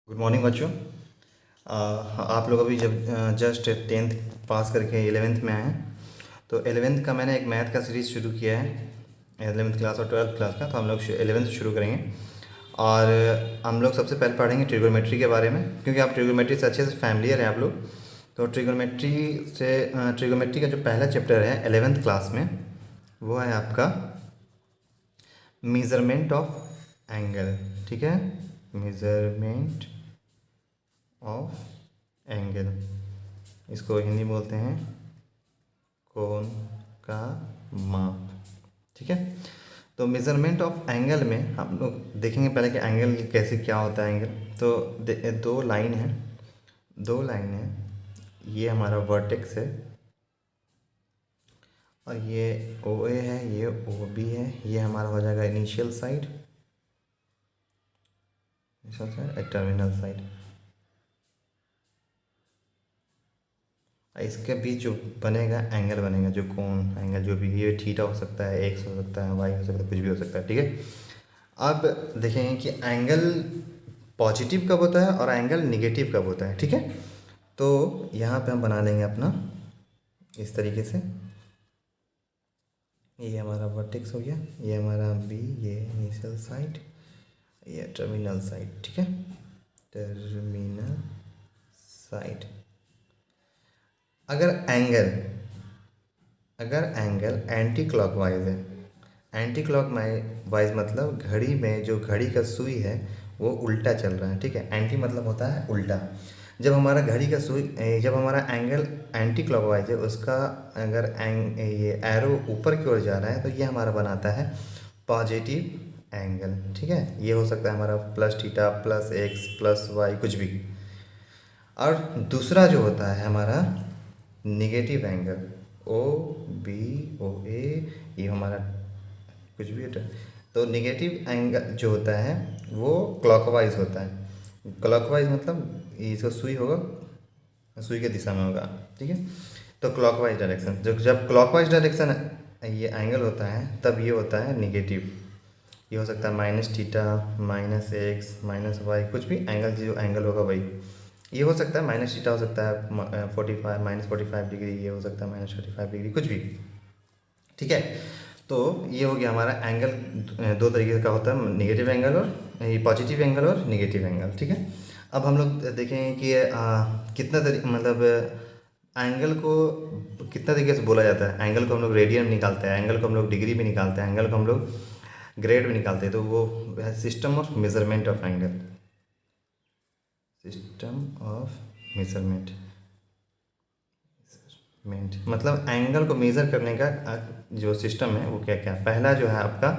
Good morning बच्चों। आप लोग अभी जब जस्ट टेंथ पास करके 11th में आए हैं, तो 11th का मैंने एक मैथ का सीरीज़ शुरू किया है। 11th क्लास और 12th क्लास का, तो हम लोग 11th से शुरू करेंगे। और हम लोग सबसे पहले पढ़ेंगे ट्रिगोनोमेट्री के बारे में, क्योंकि आप ट्रिगोनोमेट्री से अच्छे से फैमिलियर हैं आप लोग। तो ट्रिगोनोमेट्री का जो पहला चैप्टर है 11th क्लास में, वो है आपका मेज़रमेंट ऑफ एंगल। ठीक है, मेज़रमेंट ऑफ एंगल, इसको हिंदी बोलते हैं कोण का माप। ठीक है, तो मेज़रमेंट ऑफ एंगल में हम लोग देखेंगे पहले कि एंगल कैसे क्या होता है एंगल। तो दो लाइन है, ये हमारा वर्टेक्स है, और ये ओ ए है, ये ओ बी है, ये हमारा हो जाएगा इनिशियल साइड, टर्मिनल साइड। इसके बीच जो बनेगा एंगल बनेगा, जो कोण एंगल जो भी, ये थीटा हो सकता है, एक्स हो सकता है, वाई हो सकता है, कुछ भी हो सकता है। ठीक है, अब देखेंगे कि एंगल पॉजिटिव कब होता है और एंगल निगेटिव कब होता है। ठीक है, तो यहाँ पे हम बना लेंगे अपना इस तरीके से। ये हमारा वर्टेक्स हो गया, ये हमारा बी, ये इनिशियल साइड, ये टर्मिनल साइड। ठीक है, टर्मिनल साइड। अगर एंगल एंटी क्लॉकवाइज है, एंटी क्लॉकवाइज मतलब घड़ी में जो घड़ी का सुई है वो उल्टा चल रहा है। ठीक है, एंटी मतलब होता है उल्टा। जब हमारा घड़ी का सुई, जब हमारा एंगल एंटी क्लॉकवाइज है, उसका अगर ये एरो ऊपर की ओर जा रहा है, तो ये हमारा बनाता है पॉजिटिव एंगल। ठीक है, ये हो सकता है हमारा plus theta, plus x, plus y, कुछ भी। और दूसरा जो होता है हमारा negative angle, O B O A, ये हमारा कुछ भी होता है। तो निगेटिव एंगल जो होता है वो क्लॉकवाइज होता है। क्लॉकवाइज मतलब इसका सुई होगा, सुई के दिशा में होगा। ठीक है, तो क्लॉकवाइज डायरेक्शन, जब क्लॉकवाइज डायरेक्शन ये एंगल होता है, तब ये होता है निगेटिव। ये हो सकता है minus theta, minus x, minus y, कुछ भी एंगल, जो एंगल होगा वही। ये हो सकता है माइनस थीटा, हो सकता है 45 -45 डिग्री, ये हो सकता है -35 डिग्री, कुछ भी। ठीक है, तो ये हो गया हमारा एंगल। दो तरीके का होता है, नेगेटिव एंगल और ये पॉजिटिव एंगल और नेगेटिव एंगल। ठीक है, अब हम लोग देखेंगे कि कितना मतलब एंगल को कितना तरीके से बोला जाता है। एंगल को हम लोग रेडियन में निकालते हैं, एंगल को हम लोग डिग्री में निकालते हैं, एंगल को हम लोग ग्रेड में निकालते हैं। तो वो है system of measurement of angle, system of measurement मतलब एंगल को मेज़र करने का जो सिस्टम है वो क्या क्या। पहला जो है आपका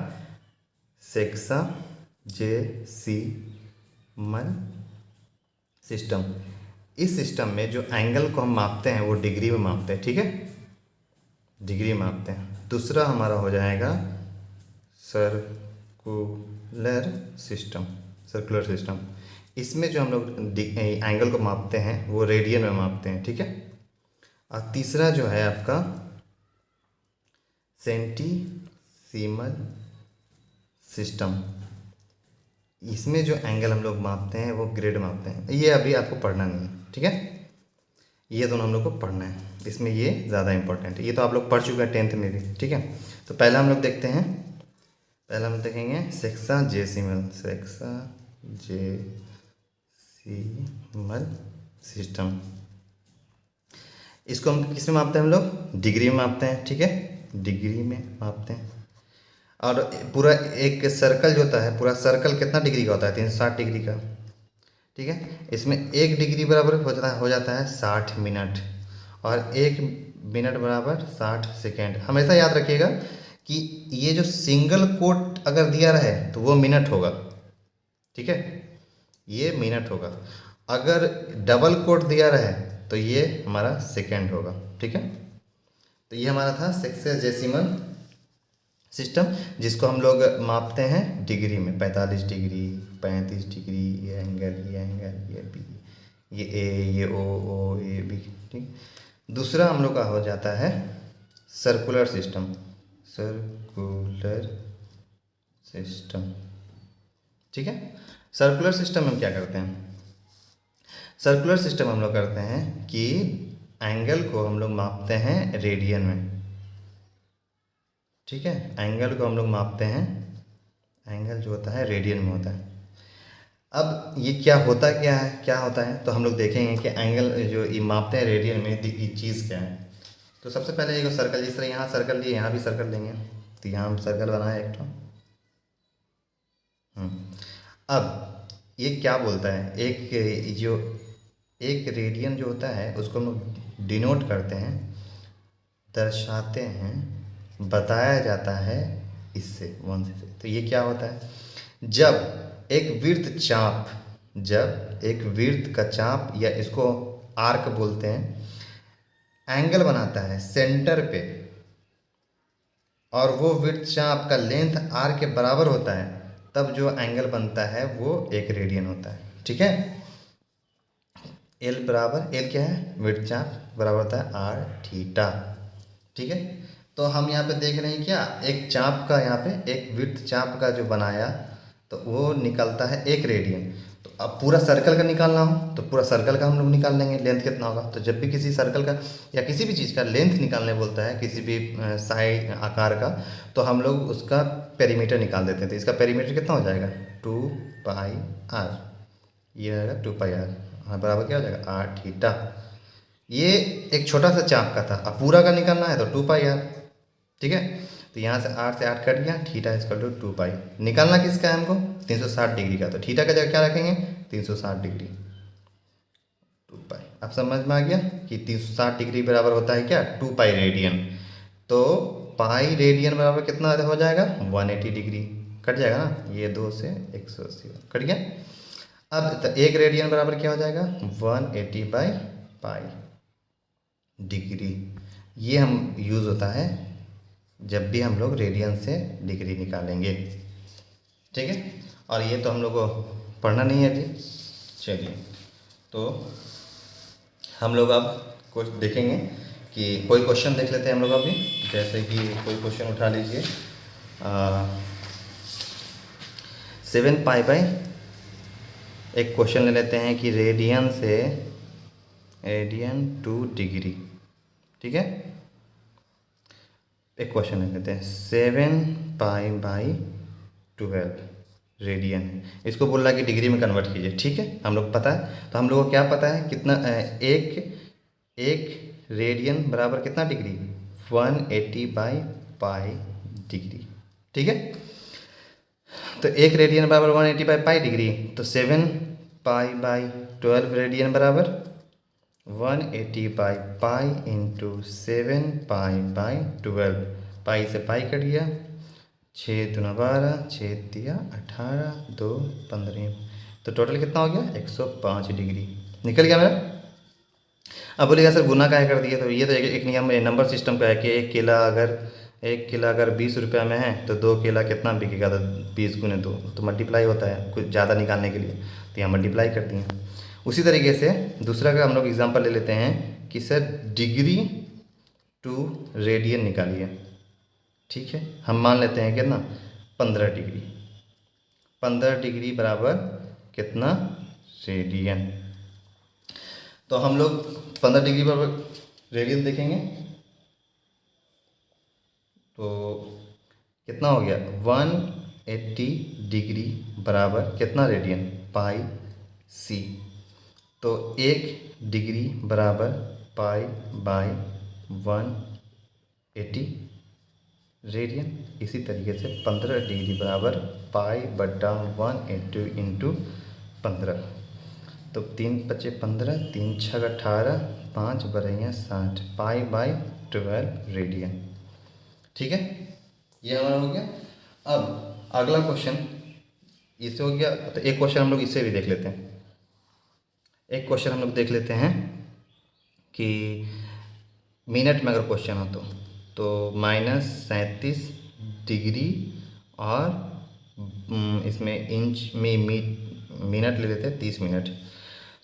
सेक्साजेसिमल सिस्टम। इस सिस्टम में जो एंगल को हम मापते हैं वो डिग्री में मापते हैं। ठीक है, डिग्री में मापते हैं। दूसरा हमारा हो जाएगा सर्कुलर सिस्टम, सर्कुलर सिस्टम। इसमें जो हम लोग एंगल को मापते हैं वो रेडियन में मापते हैं। ठीक है, और तीसरा जो है आपका सेंटीसीमल सिस्टम। इसमें जो एंगल हम लोग मापते हैं वो ग्रेड मापते हैं। ये अभी आपको पढ़ना नहीं है। ठीक है, ये दोनों हम लोग को पढ़ना है, इसमें ये ज़्यादा इंपॉर्टेंट है। ये तो आप लोग पढ़ चुके हैं 10th में भी। ठीक है, तो पहला हम लोग देखते हैं, पहला हम देखेंगे सेक्साजेसिमल, सेक्साजेसिमल सिस्टम। इसको हम किस में मापते हैं, हम लोग डिग्री में मापते हैं। ठीक है, डिग्री में मापते हैं। और पूरा एक सर्कल जो होता है, पूरा सर्कल कितना डिग्री का होता है, 360 डिग्री का। ठीक है, इसमें 1 डिग्री बराबर हो जाता है 60 मिनट, और 1 मिनट बराबर 60 सेकेंड। हमेशा याद रखिएगा कि ये जो सिंगल कोट अगर दिया रहे तो वो मिनट होगा। ठीक है, ये मिनट होगा। अगर डबल कोट दिया रहे तो ये हमारा सेकेंड होगा। ठीक है, तो ये हमारा था सेक्साजेसिमल सिस्टम, जिसको हम लोग मापते हैं डिग्री में। 45 डिग्री, 35 डिग्री, ये एंगल, ये एंगल, ये बी, ये ए, ये ओ ए बी। ठीक, दूसरा हम लोग का हो जाता है सर्कुलर सिस्टम, सर्कुलर सिस्टम। ठीक है, सर्कुलर सिस्टम में क्या करते हैं, सर्कुलर सिस्टम हम लोग करते हैं कि एंगल को हम लोग मापते हैं रेडियन में, ठीक है। एंगल को हम लोग मापते हैं, एंगल जो होता है रेडियन में होता है। अब ये क्या होता है, तो हम लोग देखेंगे कि एंगल जो ये मापते हैं रेडियन में, ये चीज़ क्या है। तो सबसे पहले एक सर्कल, जिस तरह यहाँ सर्कल लिए यहाँ भी सर्कल लेंगे, तो यहाँ हम सर्कल बनाए एक तो। अब ये क्या बोलता है, एक रेडियन जो होता है उसको हम लोग डिनोट करते हैं, दर्शाते हैं, बताया जाता है इससे, वन से। तो ये क्या होता है, जब एक वृत्त का चाप या इसको आर्क बोलते हैं, एंगल बनाता है सेंटर पे, और वो वृत्त चाप का लेंथ आर के बराबर होता है, तब जो एंगल बनता है वो एक रेडियन होता है, ठीक है। एल क्या है, वृत्त चाप बराबर होता है आर थीटा, ठीक है। तो हम यहाँ पे देख रहे हैं क्या, एक चाप का, यहाँ पे एक वृत्त चाप का जो बनाया तो वो निकलता है एक रेडियन। तो अब पूरा सर्कल का निकालना हो तो पूरा सर्कल का हम लोग निकाल लेंगे, लेंथ कितना होगा। तो जब भी किसी सर्कल का या किसी भी चीज़ का लेंथ निकालने बोलता है, किसी भी साइड आकार का, तो हम लोग उसका पेरीमीटर निकाल देते हैं। तो इसका पेरीमीटर कितना हो जाएगा, 2πr, ये रहेगा 2πr, हाँ बराबर क्या हो जाएगा, आर थीटा। ये एक छोटा सा चाप का था, अब पूरा का निकालना है तो 2πr, ठीक है। तो यहाँ से 8 से 8 कट गया, थीटा इक्वल टू 2π। निकालना किसका है हमको, 360 डिग्री का, तो थीटा का जगह क्या रखेंगे, 360 डिग्री, 2π। अब समझ में आ गया कि 360 डिग्री बराबर होता है क्या, 2π रेडियन। तो पाई रेडियन बराबर कितना हो जाएगा, 180 डिग्री। कट जाएगा ना, ये 2 से 180 कट गया। अब तो एक रेडियन बराबर क्या हो जाएगा, 180/पाई डिग्री। ये हम यूज़ होता है जब भी हम लोग रेडियन से डिग्री निकालेंगे, ठीक है। और ये तो हम लोग को पढ़ना नहीं है अभी। चलिए, तो हम लोग अब कुछ देखेंगे कि कोई क्वेश्चन देख लेते हैं हम लोग अभी। जैसे कि कोई क्वेश्चन उठा लीजिए, 7π/, एक क्वेश्चन ले लेते हैं कि रेडियन टू डिग्री, ठीक है। एक क्वेश्चन ले लेते हैं, 7π/12 रेडियन है, इसको बोल रहा है कि डिग्री में कन्वर्ट कीजिए, ठीक है। हम लोग पता है, तो हम लोग को क्या पता है, कितना एक रेडियन बराबर कितना डिग्री, 180/पाई डिग्री, ठीक है। तो एक रेडियन बराबर 180/पाई डिग्री, तो 7π/12 रेडियन बराबर 180/पाई इंटू 7π/12, पाई से पाई कट गया, 6 दूना 12, 6 दिया 18, 2 15, तो टोटल कितना हो गया, 105 डिग्री निकल गया मेरा। अब बोलिएगा सर गुना काहे कर दिया, तो ये तो एक नियम नंबर सिस्टम का है कि एक केला अगर 20 रुपया में है तो 2 केला कितना बिकेगा, तो 20 गुने 2, तो मल्टीप्लाई होता है कुछ ज़्यादा निकालने के लिए, तो यहाँ मल्टीप्लाई कर दिए। उसी तरीके से दूसरा का हम लोग एग्जांपल ले लेते हैं कि सर डिग्री टू रेडियन निकालिए, ठीक है। हम मान लेते हैं कितना, 15 डिग्री, 15 डिग्री बराबर कितना, रेडियन। तो हम लोग 15 डिग्री बराबर रेडियन देखेंगे, तो कितना हो गया, 180 डिग्री बराबर कितना रेडियन, पाई सी। तो 1 डिग्री बराबर पाई/180 रेडियन। इसी तरीके से 15 डिग्री बराबर पाई/180 इंटू 15, तो 3 × 5 = 15, 3 × 6 = 18, 5 × 60, पाई/12 रेडियन, ठीक है। ये हमारा हो गया। अब अगला क्वेश्चन इससे हो गया, तो एक क्वेश्चन हम लोग इससे भी देख लेते हैं। एक क्वेश्चन हम लोग देख लेते हैं कि मिनट में अगर क्वेश्चन हो तो -37 डिग्री और इसमें इंच में मिनट ले लेते हैं, 30 मिनट।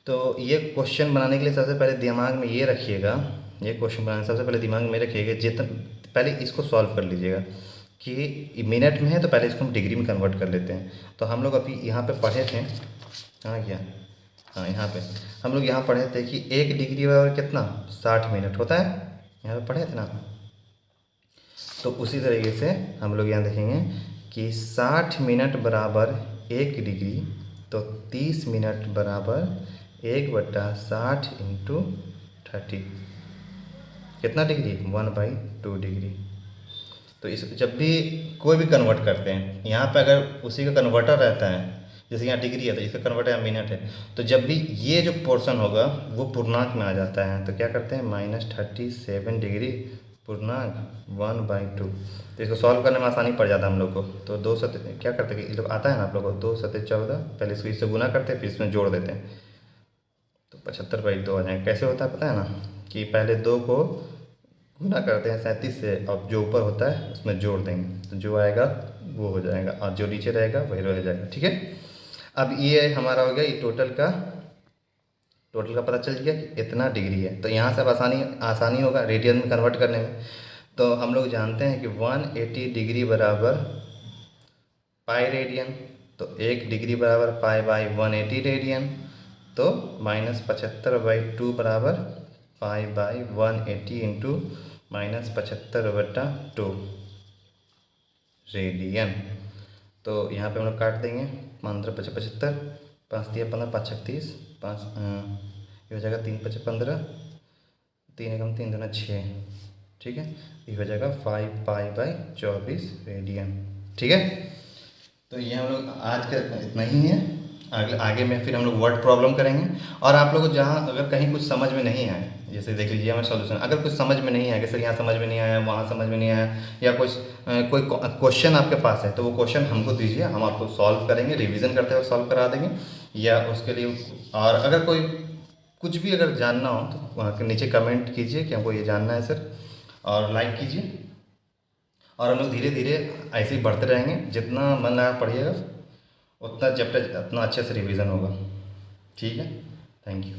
तो ये क्वेश्चन बनाने के लिए सबसे पहले दिमाग में ये रखिएगा, ये क्वेश्चन बनाने सबसे पहले दिमाग में रखिएगा, जितना पहले इसको सॉल्व कर लीजिएगा कि मिनट में है तो पहले इसको हम डिग्री में कन्वर्ट कर लेते हैं। तो हम लोग अभी यहाँ पे पढ़े थे, कहाँ गया, हाँ यहाँ पे हम लोग यहाँ पढ़े थे कि 1 डिग्री बराबर कितना 60 मिनट होता है, यहाँ पे पढ़े थे ना। तो उसी तरीके से हम लोग यहाँ देखेंगे कि 60 मिनट बराबर 1 डिग्री, तो 30 मिनट बराबर 1/60 इंटू 30 कितना डिग्री 1/2 डिग्री। तो इस जब भी कोई भी कन्वर्ट करते हैं, यहाँ पे अगर उसी का कन्वर्टर रहता है, जैसे यहाँ डिग्री है तो इसका कन्वर्टर या मिनट है, तो जब भी ये जो पोर्शन होगा वो पूर्णांक में आ जाता है, तो क्या करते हैं -37 डिग्री पूर्णांक 1/2। तो इसको सॉल्व करने में आसानी पड़ जाता है हम लोग को। तो 2 सत्ते क्या करते हैं कि लोग आता है ना आप लोग को 2 सत्ते 14, पहले इसको इससे गुना करते हैं फिर इसमें जोड़ देते हैं, तो 75/2 आ जाएगा। कैसे होता है पता है ना, कि पहले 2 को गुना करते हैं 37 से, अब जो ऊपर होता है उसमें जोड़ देंगे, तो जो आएगा वो हो जाएगा और जो नीचे रहेगा वही रह जाएगा। ठीक है, अब ये हमारा हो गया, ये टोटल का पता चल गया कि इतना डिग्री है। तो यहाँ से अब आसानी होगा रेडियन में कन्वर्ट करने में। तो हम लोग जानते हैं कि 180 डिग्री बराबर पाई रेडियन, तो 1 डिग्री बराबर पाई/180 रेडियन, तो -75/2 बराबर पाई/180 इंटू -75/2 रेडियन। तो यहाँ पे हम लोग काट देंगे 15×5 = 75, 5 × 15 = 5 × 30, 5 ये हो जाएगा 3 × 5 = 15, 3 × 3 = 6। ठीक है, ये हो जाएगा 5 पाई/24 रेडियन। ठीक है, तो ये हम लोग आज का इतना ही है। आगे में फिर हम लोग वर्ड प्रॉब्लम करेंगे। और आप लोगों को जहाँ अगर कहीं कुछ समझ में नहीं आए, जैसे देख लीजिए हमारा सॉल्यूशन, अगर कुछ समझ में नहीं आया कि सर यहाँ समझ में नहीं आया, वहाँ समझ में नहीं आया, या कोई क्वेश्चन आपके पास है, तो वो क्वेश्चन हमको दीजिए, हम आपको सॉल्व करेंगे, रिवीजन करते हुए सॉल्व करा देंगे। या उसके लिए और अगर कोई कुछ भी अगर जानना हो तो वहाँ के नीचे कमेंट कीजिए कि हमको ये जानना है सर, और लाइक कीजिए। और हम लोग धीरे धीरे ऐसे ही बढ़ते रहेंगे, जितना मन लगा पढ़िएगा उतना चैप्टर उतना अच्छे से रिवीजन होगा। ठीक है, थैंक यू।